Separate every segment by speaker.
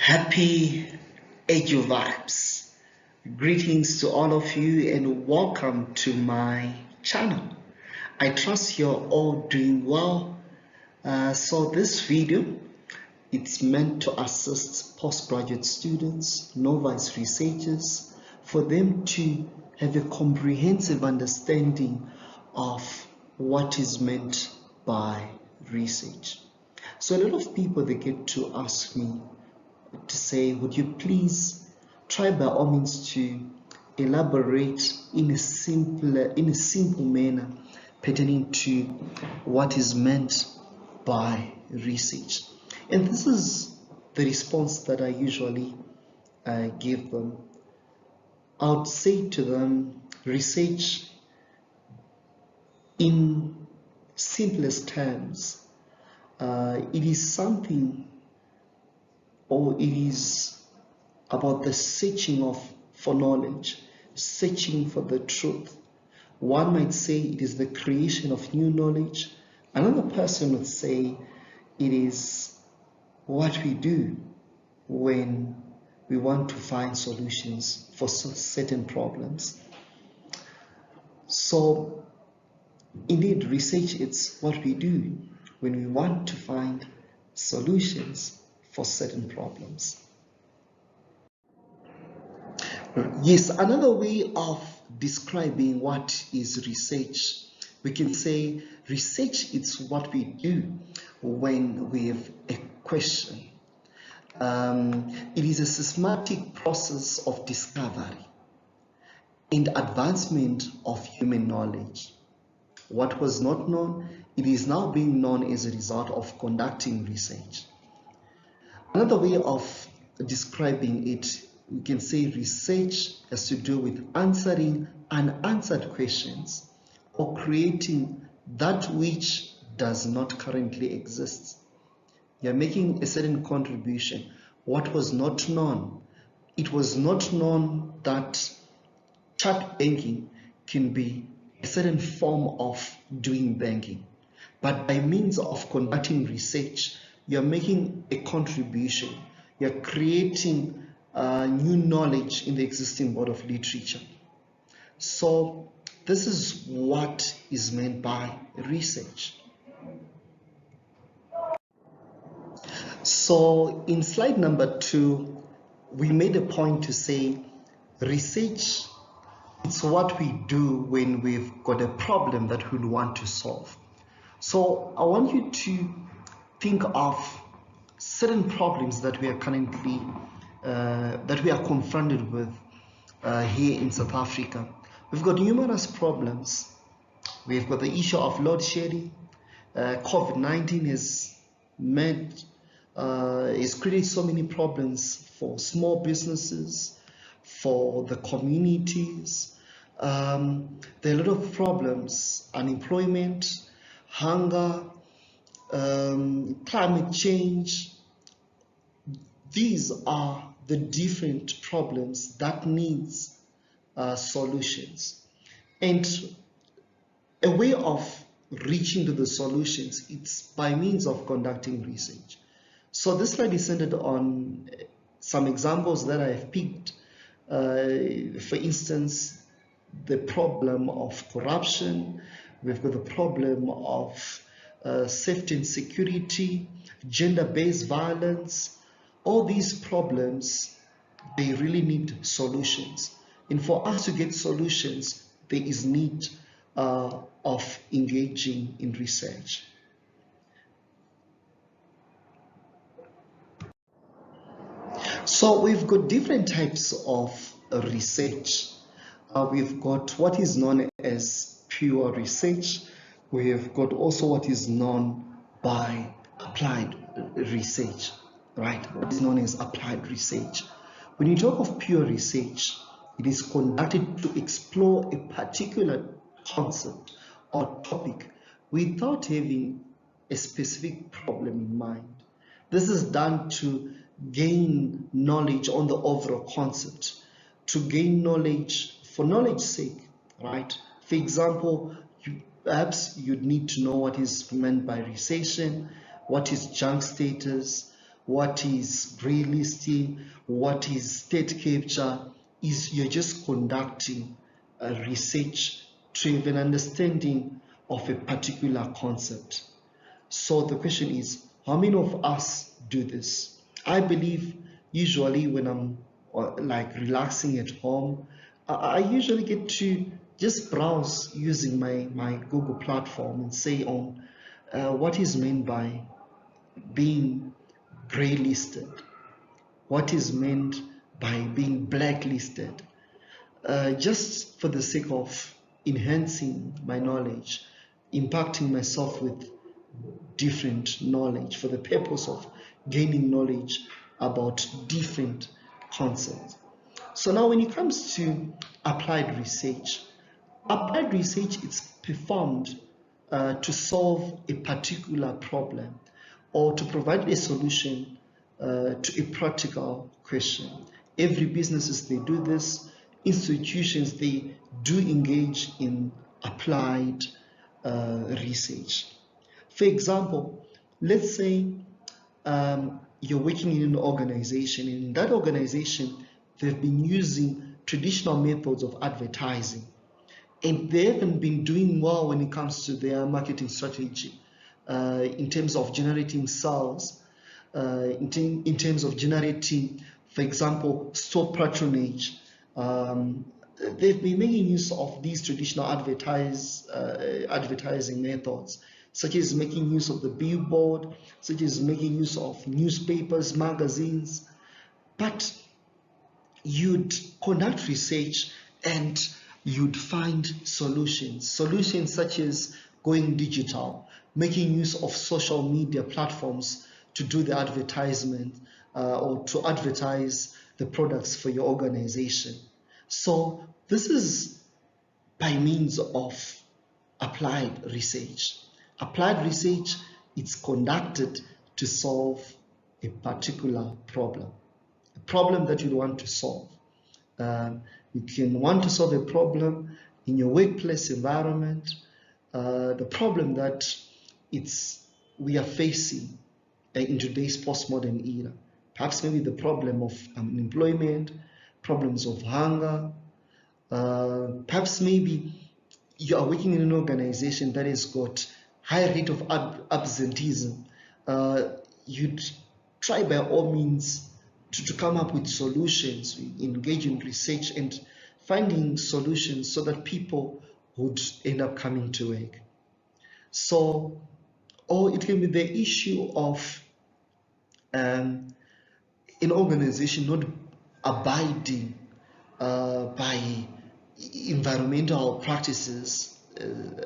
Speaker 1: Happy Edu Vibes. Greetings to all of you and welcome to my channel. I trust you're all doing well. So this video, it's meant to assist postgraduate students, novice researchers, for them to have a comprehensive understanding of what is meant by research. So a lot of people, they get to ask me to say, would you please try by all means to elaborate in a simple manner pertaining to what is meant by research. And this is the response that I usually give them. I would say to them, research in simplest terms, it is something, or it is about the searching for knowledge, searching for the truth. One might say it is the creation of new knowledge. Another person would say it is what we do when we want to find solutions for certain problems. So indeed, research, it's what we do when we want to find solutions for certain problems. Yes, another way of describing what is research, we can say research is what we do when we have a question. It is a systematic process of discovery and advancement of human knowledge. What was not known, it is now being known as a result of conducting research. Another way of describing it, we can say research has to do with answering unanswered questions or creating that which does not currently exist. You are making a certain contribution. What was not known? It was not known that chat banking can be a certain form of doing banking. But by means of conducting research, you're making a contribution. You're creating new knowledge in the existing body of literature. So this is what is meant by research. So in slide number 2, we made a point to say research, it's what we do when we've got a problem that we want to solve. So I want you to think of certain problems that we are currently that we are confronted with here in South Africa. We've got numerous problems. We've got the issue of load shedding. COVID-19 has created so many problems for small businesses, for the communities. There are a lot of problems: unemployment, hunger, climate change. These are the different problems that needs solutions, and a way of reaching to the solutions, it's by means of conducting research. So this slide is centered on some examples that I have picked. For instance, the problem of corruption. We've got the problem of safety and security, gender-based violence. All these problems, they really need solutions. And for us to get solutions, there is need of engaging in research. So we've got different types of research. We've got what is known as pure research. We have got also what is known by applied research, right? What is known as applied research. When you talk of pure research, it is conducted to explore a particular concept or topic without having a specific problem in mind. This is done to gain knowledge on the overall concept, to gain knowledge for knowledge's sake, right? For example, perhaps you'd need to know what is meant by recession, what is junk status, what is grey listing, what is state capture, is you're just conducting a research-driven understanding of a particular concept. So the question is, how many of us do this? I believe usually when I'm like relaxing at home, I usually get to just browse using my Google platform and say on what is meant by being grey listed, what is meant by being blacklisted, just for the sake of enhancing my knowledge, impacting myself with different knowledge for the purpose of gaining knowledge about different concepts. So now when it comes to applied research is performed to solve a particular problem or to provide a solution to a practical question. Every businesses, they do this. Institutions, they do engage in applied research. For example, let's say you're working in an organization. In that organization, they've been using traditional methods of advertising, and they haven't been doing well when it comes to their marketing strategy in terms of generating sales, in terms of generating, for example, store patronage. They've been making use of these traditional advertising methods, such as making use of the billboard, such as making use of newspapers, magazines. But you'd conduct research and you'd find solutions such as going digital, making use of social media platforms to do the advertisement or to advertise the products for your organization. So this is by means of applied research. Applied research is conducted to solve a particular problem, a problem that you want to solve. You can want to solve a problem in your workplace environment, the problem that we are facing in today's postmodern era. Perhaps maybe the problem of unemployment, problems of hunger, perhaps maybe you are working in an organization that has got high rate of absenteeism. You'd try by all means to come up with solutions, engage in research and finding solutions so that people would end up coming to work. So, or it can be the issue of an organization not abiding by environmental practices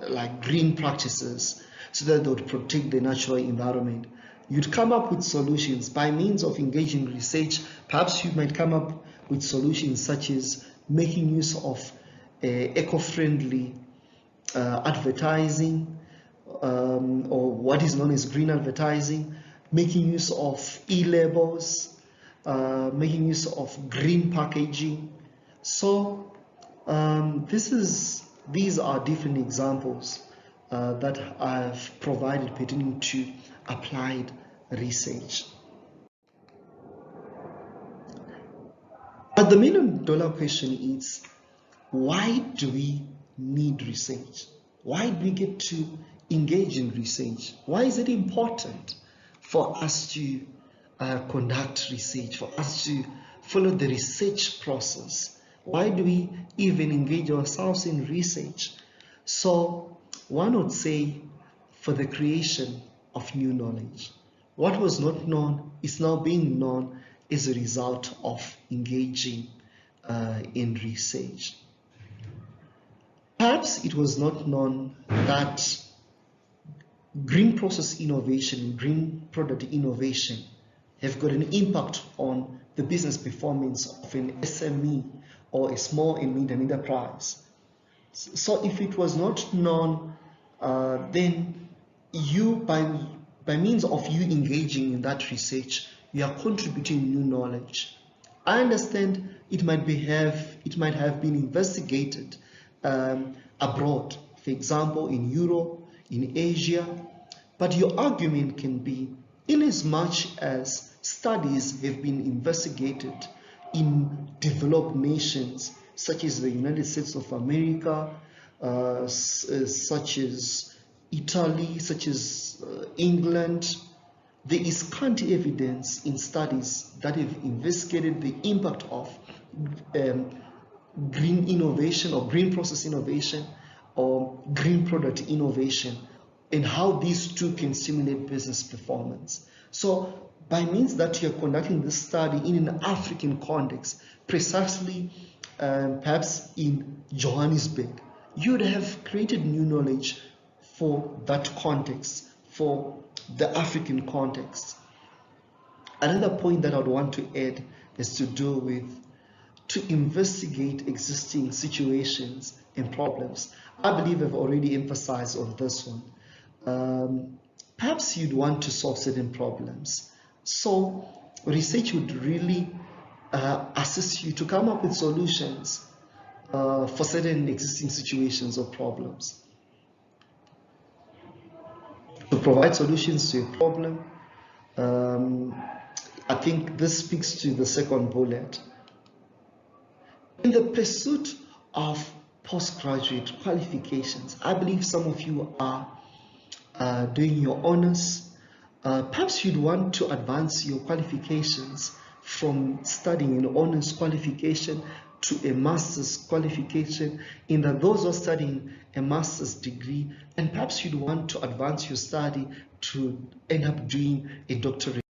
Speaker 1: like green practices so that they would protect the natural environment. You'd come up with solutions by means of engaging research. Perhaps you might come up with solutions such as making use of eco-friendly advertising or what is known as green advertising, making use of e-labels, making use of green packaging. So these are different examples that I've provided pertaining to applied research. But the million-dollar question is, why do we need research? Why do we get to engage in research? Why is it important for us to conduct research, for us to follow the research process? Why do we even engage ourselves in research? So one would say for the creation of new knowledge. What was not known is now being known as a result of engaging in research. Perhaps it was not known that green process innovation, green product innovation have got an impact on the business performance of an SME or a small and medium enterprise. So if it was not known, then you, by means of you engaging in that research, you are contributing new knowledge. I understand it might have been investigated abroad, for example, in Europe, in Asia, but your argument can be Inasmuch as studies have been investigated in developed nations such as the United States of America, such as Italy, such as England, there is scant evidence in studies that have investigated the impact of green innovation or green process innovation or green product innovation and how these two can stimulate business performance. So by means that you're conducting this study in an African context, precisely perhaps in Johannesburg, you'd have created new knowledge for that context, for the African context. Another point that I would want to add is to do with to investigate existing situations and problems. I believe I've already emphasized on this one. Perhaps you'd want to solve certain problems. So research would really assist you to come up with solutions for certain existing situations or problems. To provide solutions to a problem, I think this speaks to the second bullet. In the pursuit of postgraduate qualifications, I believe some of you are doing your honors. Perhaps you'd want to advance your qualifications from studying an honors qualification to a master's qualification. In that those who are studying a master's degree, and perhaps you'd want to advance your study to end up doing a doctorate.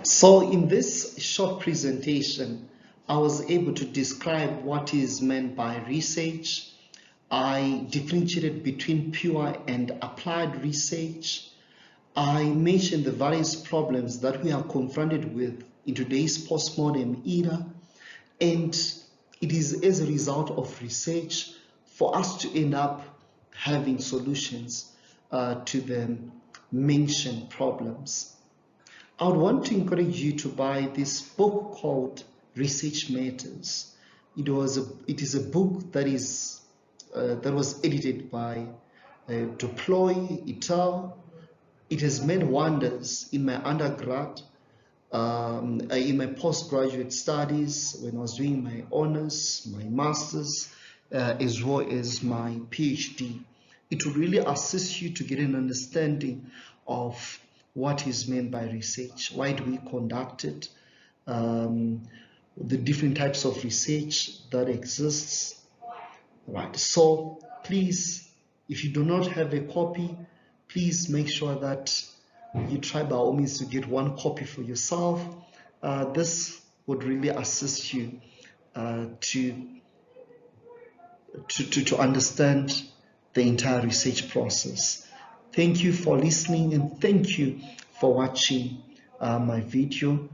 Speaker 1: So in this short presentation, I was able to describe what is meant by research. I differentiated between pure and applied research. I mentioned the various problems that we are confronted with in today's postmodern era, and it is as a result of research for us to end up having solutions to the mentioned problems. I would want to encourage you to buy this book called Research Matters. It is a book that was edited by Duploy et al. It has made wonders in my undergrad, in my postgraduate studies, when I was doing my honors, my masters, as well as my PhD. It will really assist you to get an understanding of what is meant by research, why do we conduct it, the different types of research that exists. Right. So please, if you do not have a copy, please make sure that you try by all means to get one copy for yourself. This would really assist you to understand the entire research process. Thank you for listening and thank you for watching my video.